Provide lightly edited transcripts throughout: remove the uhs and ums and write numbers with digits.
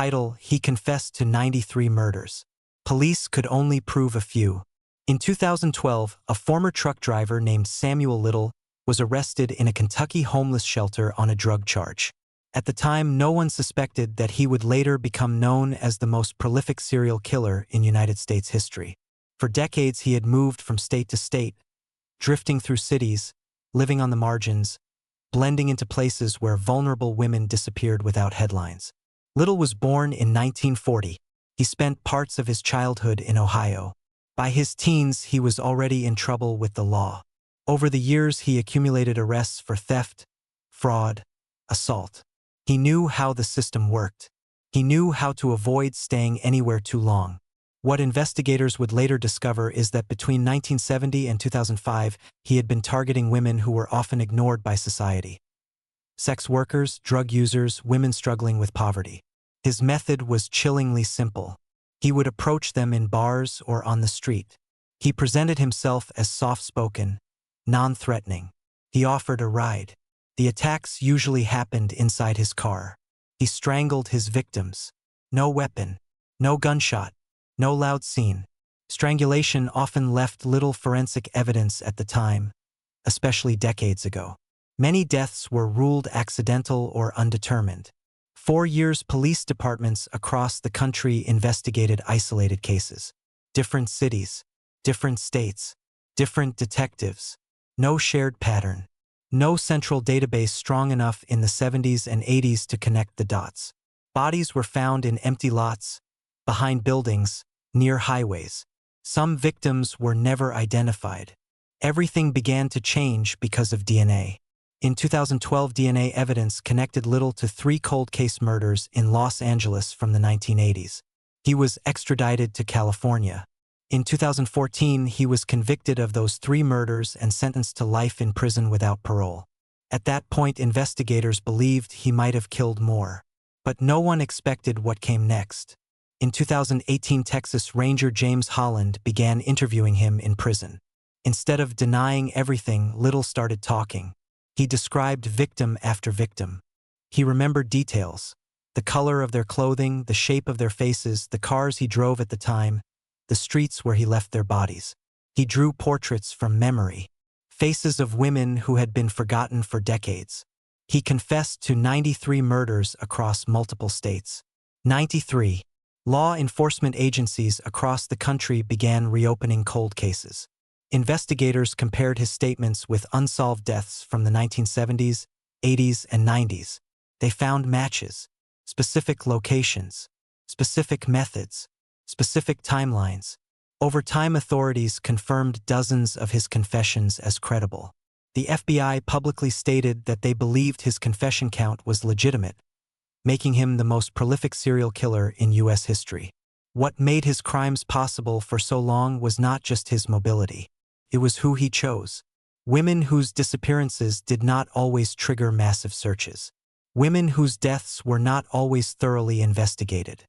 Title: He confessed to 93 murders. Police could only prove a few. In 2012, a former truck driver named Samuel Little was arrested in a Kentucky homeless shelter on a drug charge. At the time, no one suspected that he would later become known as the most prolific serial killer in United States history. For decades, he had moved from state to state, drifting through cities, living on the margins, blending into places where vulnerable women disappeared without headlines. Little was born in 1940. He spent parts of his childhood in Ohio. By his teens, he was already in trouble with the law. Over the years, he accumulated arrests for theft, fraud, assault. He knew how the system worked. He knew how to avoid staying anywhere too long. What investigators would later discover is that between 1970 and 2005, he had been targeting women who were often ignored by society. Sex workers, drug users, women struggling with poverty. His method was chillingly simple. He would approach them in bars or on the street. He presented himself as soft-spoken, non-threatening. He offered a ride. The attacks usually happened inside his car. He strangled his victims. No weapon, no gunshot, no loud scene. Strangulation often left little forensic evidence at the time, especially decades ago. Many deaths were ruled accidental or undetermined. For years, police departments across the country investigated isolated cases. Different cities, different states, different detectives. No shared pattern. No central database strong enough in the 70s and 80s to connect the dots. Bodies were found in empty lots, behind buildings, near highways. Some victims were never identified. Everything began to change because of DNA. In 2012, DNA evidence connected Little to 3 cold case murders in Los Angeles from the 1980s. He was extradited to California. In 2014, he was convicted of those 3 murders and sentenced to life in prison without parole. At that point, investigators believed he might have killed more. But no one expected what came next. In 2018, Texas Ranger James Holland began interviewing him in prison. Instead of denying everything, Little started talking. He described victim after victim. He remembered details: the color of their clothing, the shape of their faces, the cars he drove at the time, the streets where he left their bodies. He drew portraits from memory, faces of women who had been forgotten for decades. He confessed to 93 murders across multiple states. 93. Law enforcement agencies across the country began reopening cold cases. Investigators compared his statements with unsolved deaths from the 1970s, 80s, and 90s. They found matches, specific locations, specific methods, specific timelines. Over time, authorities confirmed dozens of his confessions as credible. The FBI publicly stated that they believed his confession count was legitimate, making him the most prolific serial killer in U.S. history. What made his crimes possible for so long was not just his mobility. It was who he chose. Women whose disappearances did not always trigger massive searches. Women whose deaths were not always thoroughly investigated.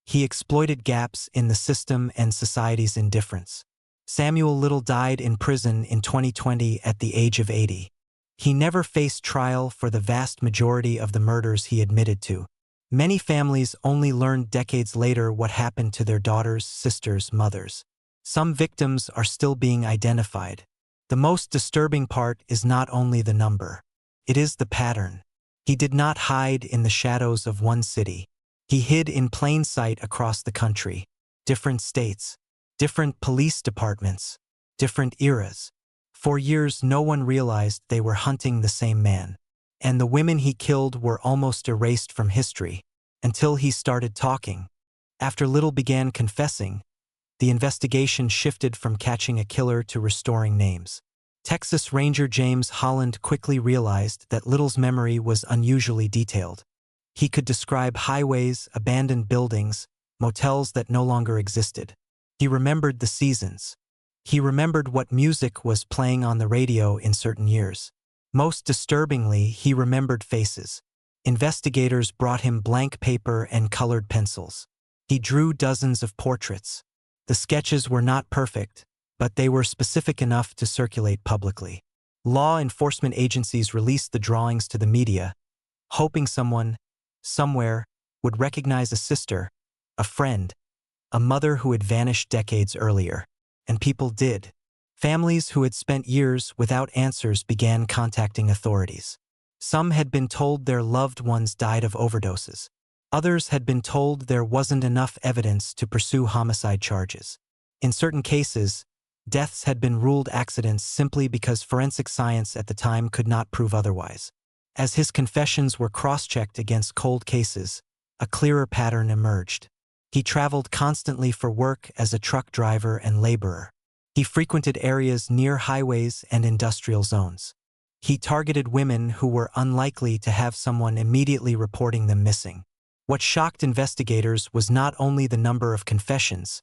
He exploited gaps in the system and society's indifference. Samuel Little died in prison in 2020 at the age of 80. He never faced trial for the vast majority of the murders he admitted to. Many families only learned decades later what happened to their daughters, sisters, mothers. Some victims are still being identified. The most disturbing part is not only the number. It is the pattern. He did not hide in the shadows of one city. He hid in plain sight across the country. Different states, different police departments, different eras. For years, no one realized they were hunting the same man. And the women he killed were almost erased from history, until he started talking. After Little began confessing, the investigation shifted from catching a killer to restoring names. Texas Ranger James Holland quickly realized that Little's memory was unusually detailed. He could describe highways, abandoned buildings, motels that no longer existed. He remembered the seasons. He remembered what music was playing on the radio in certain years. Most disturbingly, he remembered faces. Investigators brought him blank paper and colored pencils. He drew dozens of portraits. The sketches were not perfect, but they were specific enough to circulate publicly. Law enforcement agencies released the drawings to the media, hoping someone, somewhere, would recognize a sister, a friend, a mother who had vanished decades earlier. And people did. Families who had spent years without answers began contacting authorities. Some had been told their loved ones died of overdoses. Others had been told there wasn't enough evidence to pursue homicide charges. In certain cases, deaths had been ruled accidents simply because forensic science at the time could not prove otherwise. As his confessions were cross-checked against cold cases, a clearer pattern emerged. He traveled constantly for work as a truck driver and laborer. He frequented areas near highways and industrial zones. He targeted women who were unlikely to have someone immediately reporting them missing. What shocked investigators was not only the number of confessions,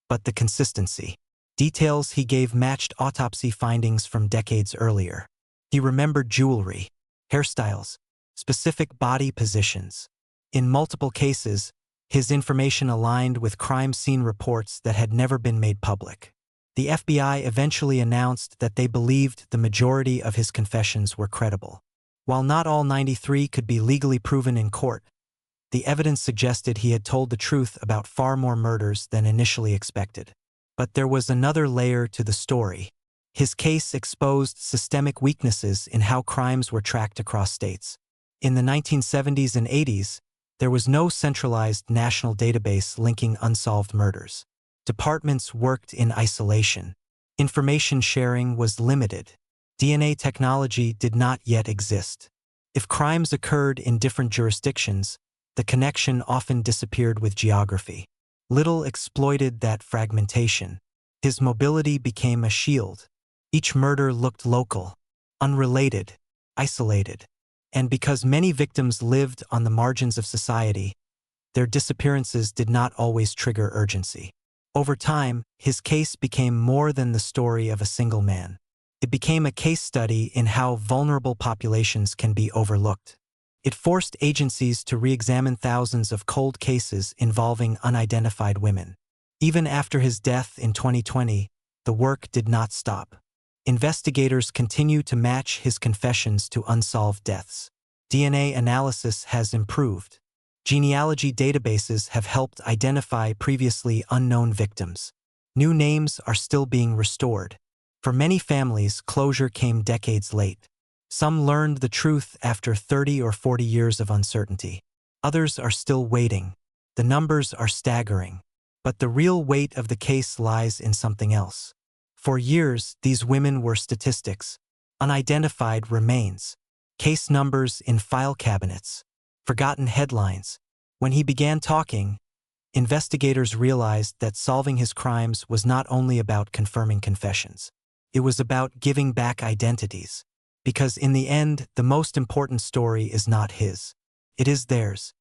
but the consistency. Details he gave matched autopsy findings from decades earlier. He remembered jewelry, hairstyles, specific body positions. In multiple cases, his information aligned with crime scene reports that had never been made public. The FBI eventually announced that they believed the majority of his confessions were credible. While not all 93 could be legally proven in court, the evidence suggested he had told the truth about far more murders than initially expected. But there was another layer to the story. His case exposed systemic weaknesses in how crimes were tracked across states. In the 1970s and 80s, there was no centralized national database linking unsolved murders. Departments worked in isolation. Information sharing was limited. DNA technology did not yet exist. If crimes occurred in different jurisdictions, the connection often disappeared with geography. Little exploited that fragmentation. His mobility became a shield. Each murder looked local, unrelated, isolated. And because many victims lived on the margins of society, their disappearances did not always trigger urgency. Over time, his case became more than the story of a single man. It became a case study in how vulnerable populations can be overlooked. It forced agencies to re-examine thousands of cold cases involving unidentified women. Even after his death in 2020, the work did not stop. Investigators continue to match his confessions to unsolved deaths. DNA analysis has improved. Genealogy databases have helped identify previously unknown victims. New names are still being restored. For many families, closure came decades late. Some learned the truth after 30 or 40 years of uncertainty. Others are still waiting. The numbers are staggering. But the real weight of the case lies in something else. For years, these women were statistics, unidentified remains, case numbers in file cabinets, forgotten headlines. When he began talking, investigators realized that solving his crimes was not only about confirming confessions. It was about giving back identities. Because in the end, the most important story is not his. It is theirs.